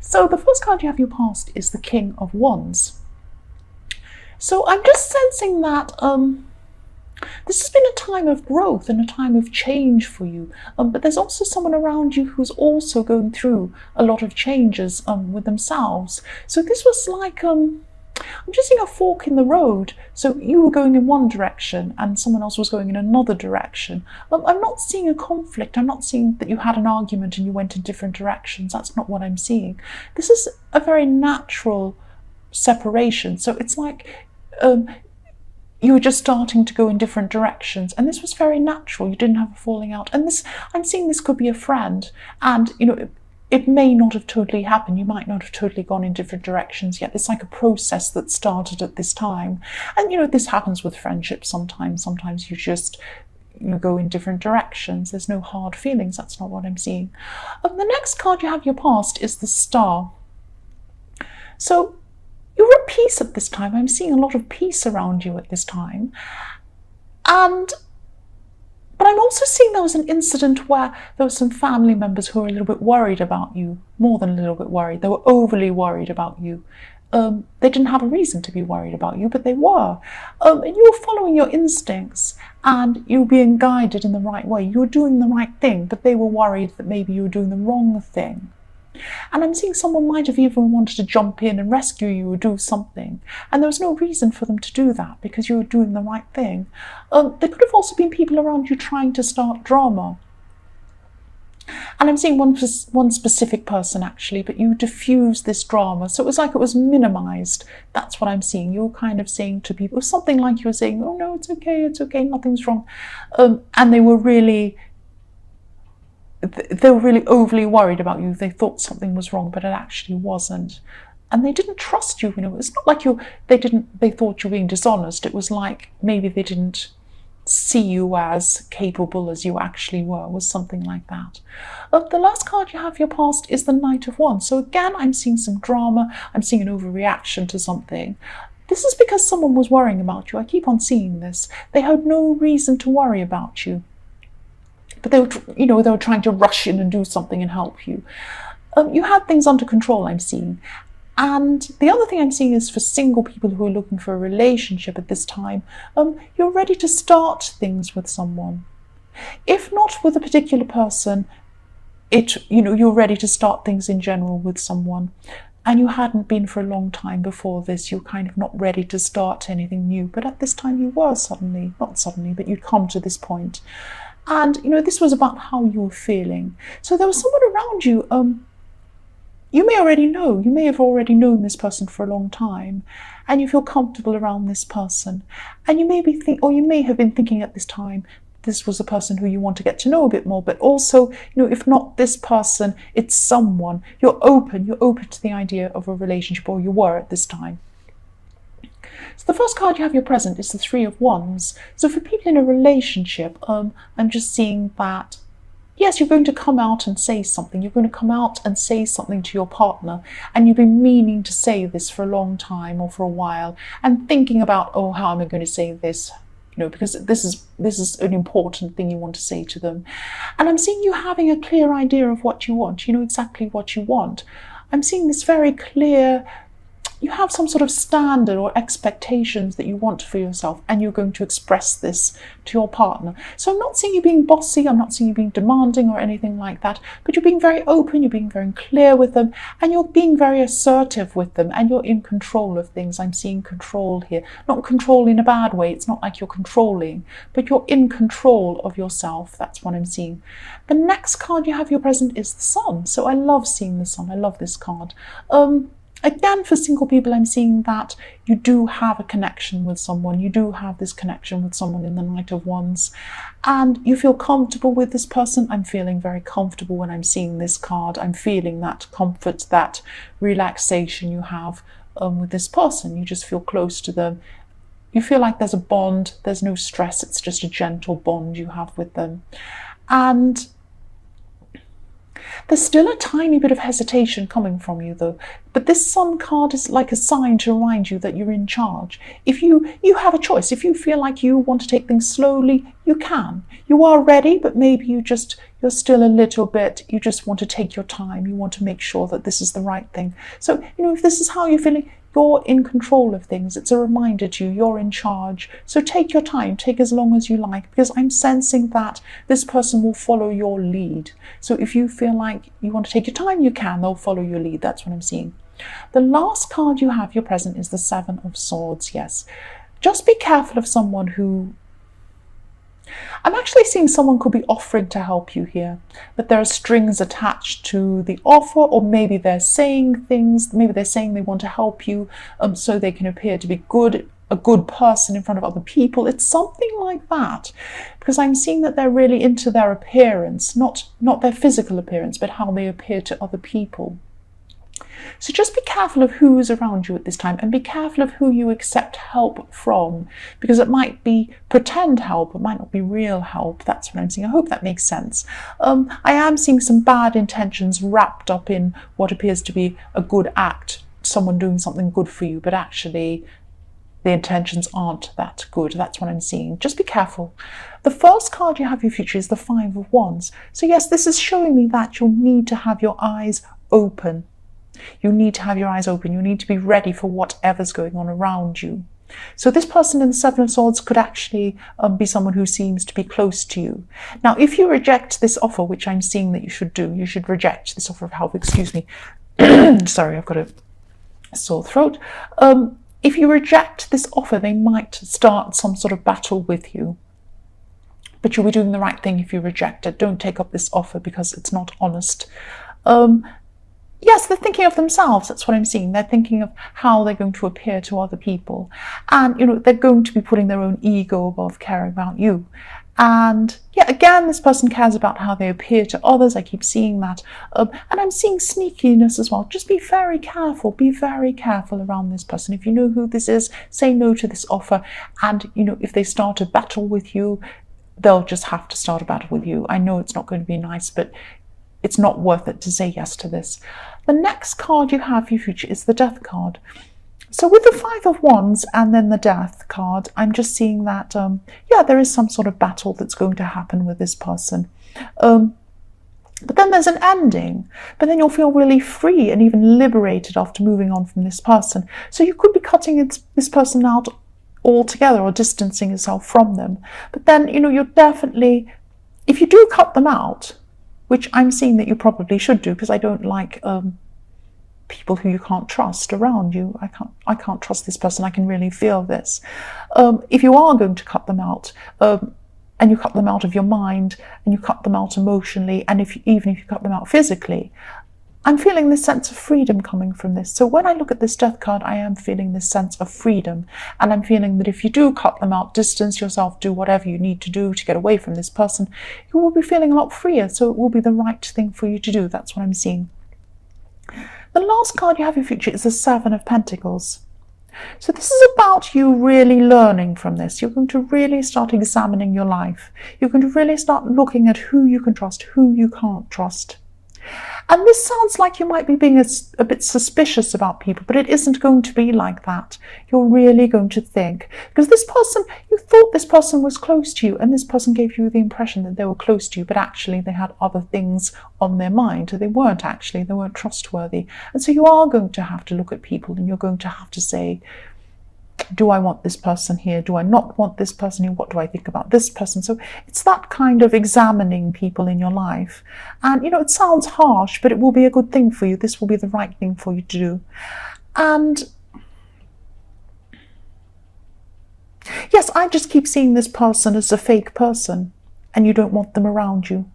So the first card you have your past is the King of Wands. So I'm just sensing that this has been a time of growth and a time of change for you, but there's also someone around you who's also going through a lot of changes with themselves. So this was like I'm just seeing a fork in the road. So you were going in one direction and someone else was going in another direction. I'm not seeing a conflict. I'm not seeing that you had an argument and you went in different directions. That's not what I'm seeing. This is a very natural separation. So it's like you were just starting to go in different directions, and this was very natural. You didn't have a falling out, and this, I'm seeing this could be a friend, and it may not have totally happened. You might not have totally gone in different directions yet. It's like a process that started at this time, and this happens with friendships sometimes. Sometimes you just go in different directions. There's no hard feelings. That's not what I'm seeing. The next card you have your past is the Star. So you're at peace at this time. I'm seeing a lot of peace around you at this time. But I'm also seeing there was an incident where there were some family members who were a little bit worried about you, more than a little bit worried. They were overly worried about you. They didn't have a reason to be worried about you, but they were. And you were following your instincts and you were being guided in the right way. You were doing the right thing, but they were worried that maybe you were doing the wrong thing. And I'm seeing someone might have even wanted to jump in and rescue you or do something. And there was no reason for them to do that because you were doing the right thing. There could have also been people around you trying to start drama. And I'm seeing one specific person actually, but you diffused this drama. So it was like it was minimized. That's what I'm seeing. You were kind of saying to people, something like you were saying, oh no, it's okay, nothing's wrong. And they were really overly worried about you. They thought something was wrong, but it actually wasn't. And they didn't trust you. It's not like they thought you were being dishonest. It was like maybe they didn't see you as capable as you actually were, was something like that. The last card you have your past is the Knight of Wands. So again, I'm seeing some drama. I'm seeing an overreaction to something. This is because someone was worrying about you. I keep on seeing this. They had no reason to worry about you, but they were trying to rush in and do something and help you. You had things under control, I'm seeing. And the other thing I'm seeing is for single people who are looking for a relationship at this time, you're ready to start things with someone. If not with a particular person, you're ready to start things in general with someone. And you hadn't been for a long time before this. You're kind of not ready to start anything new. But at this time you were not suddenly, but you'd come to this point. And, this was about how you were feeling. So there was someone around you, you may have already known this person for a long time, and you feel comfortable around this person. And you may have been thinking at this time, this was a person who you want to get to know a bit more, but also, if not this person, it's someone. You're open to the idea of a relationship, or you were at this time. So the first card you have your present is the Three of Wands. So for people in a relationship, I'm just seeing that, yes, you're going to come out and say something. You're going to come out and say something to your partner, and you've been meaning to say this for a long time or for a while, and thinking about, oh, how am I going to say this? Because this is an important thing you want to say to them. And I'm seeing you having a clear idea of what you want. You know exactly what you want. I'm seeing this very clear. You have some sort of standard or expectations that you want for yourself, and you're going to express this to your partner. So I'm not seeing you being bossy, I'm not seeing you being demanding or anything like that, but you're being very open, you're being very clear with them, and you're being very assertive with them, and you're in control of things. I'm seeing control here. Not control in a bad way, it's not like you're controlling, but you're in control of yourself. That's what I'm seeing. The next card you have your present is the Sun. So I love seeing the Sun. I love this card. Again, for single people, I'm seeing that you do have a connection with someone. You do have this connection with someone in the Knight of Wands, and you feel comfortable with this person. I'm feeling very comfortable when I'm seeing this card. I'm feeling that comfort, that relaxation you have with this person. You just feel close to them. You feel like there's a bond. There's no stress. It's just a gentle bond you have with them. And there's still a tiny bit of hesitation coming from you though, but this Sun card is like a sign to remind you that you're in charge. If you have a choice, if you feel like you want to take things slowly, you can. You are ready, but maybe you just, you're still a little bit, you just want to take your time. You want to make sure that this is the right thing. So, if this is how you're feeling, you're in control of things. It's a reminder to you, you're in charge. So take your time, take as long as you like, because I'm sensing that this person will follow your lead. So if you feel like you want to take your time, you can. They'll follow your lead. That's what I'm seeing. The last card you have, your present, is the Seven of Swords. Yes. Just be careful of someone who... I'm actually seeing someone could be offering to help you here, but there are strings attached to the offer, or maybe they're saying things, maybe they're saying they want to help you so they can appear to be a good person in front of other people. It's something like that, because I'm seeing that they're really into their appearance, not their physical appearance, but how they appear to other people. So just be careful of who is around you at this time, and be careful of who you accept help from, because it might be pretend help, it might not be real help. That's what I'm seeing. I hope that makes sense. I am seeing some bad intentions wrapped up in what appears to be a good act, someone doing something good for you, but actually the intentions aren't that good. That's what I'm seeing. Just be careful. The first card you have, your future, is the Five of Wands. So yes, this is showing me that you'll need to have your eyes open. You need to have your eyes open. You need to be ready for whatever's going on around you. So this person in the Seven of Swords could actually be someone who seems to be close to you. Now, if you reject this offer, which I'm seeing that you should do, you should reject this offer of help. Excuse me. Sorry, I've got a sore throat. If you reject this offer, they might start some sort of battle with you. But you'll be doing the right thing if you reject it. Don't take up this offer because it's not honest. Yes, they're thinking of themselves. That's what I'm seeing. They're thinking of how they're going to appear to other people. And, they're going to be putting their own ego above caring about you. And, yeah, again, this person cares about how they appear to others. I keep seeing that. And I'm seeing sneakiness as well. Just be very careful. Be very careful around this person. If you know who this is, say no to this offer. And, if they start a battle with you, they'll just have to start a battle with you. I know it's not going to be nice, but it's not worth it to say yes to this. The next card you have for your future is the Death card. So with the Five of Wands and then the Death card, I'm just seeing that, yeah, there is some sort of battle that's going to happen with this person. But then there's an ending. But then you'll feel really free and even liberated after moving on from this person. So you could be cutting this person out altogether or distancing yourself from them. But then, you're definitely, if you do cut them out, which I'm seeing that you probably should do, because I don't like people who you can't trust around you. I can't trust this person. I can really feel this. If you are going to cut them out, and you cut them out of your mind, and you cut them out emotionally, and even if you cut them out physically, I'm feeling this sense of freedom coming from this. So when I look at this Death card, I am feeling this sense of freedom. And I'm feeling that if you do cut them out, distance yourself, do whatever you need to do to get away from this person, you will be feeling a lot freer. So it will be the right thing for you to do. That's what I'm seeing. The last card you have in your future is the Seven of Pentacles. So this is about you really learning from this. You're going to really start examining your life. You're going to really start looking at who you can trust, who you can't trust. And this sounds like you might be being a bit suspicious about people, but it isn't going to be like that. You're really going to think, because this person, you thought this person was close to you, and this person gave you the impression that they were close to you, but actually they had other things on their mind. They weren't trustworthy. And so you are going to have to look at people, and you're going to have to say, do I want this person here? Do I not want this person here? What do I think about this person? So it's that kind of examining people in your life. And, it sounds harsh, but it will be a good thing for you. This will be the right thing for you to do. And yes, I just keep seeing this person as a fake person, and you don't want them around you.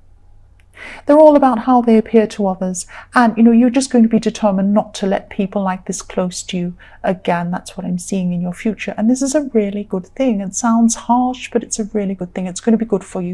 They're all about how they appear to others. And, you're just going to be determined not to let people like this close to you again. That's what I'm seeing in your future. And this is a really good thing. It sounds harsh, but it's a really good thing. It's going to be good for you.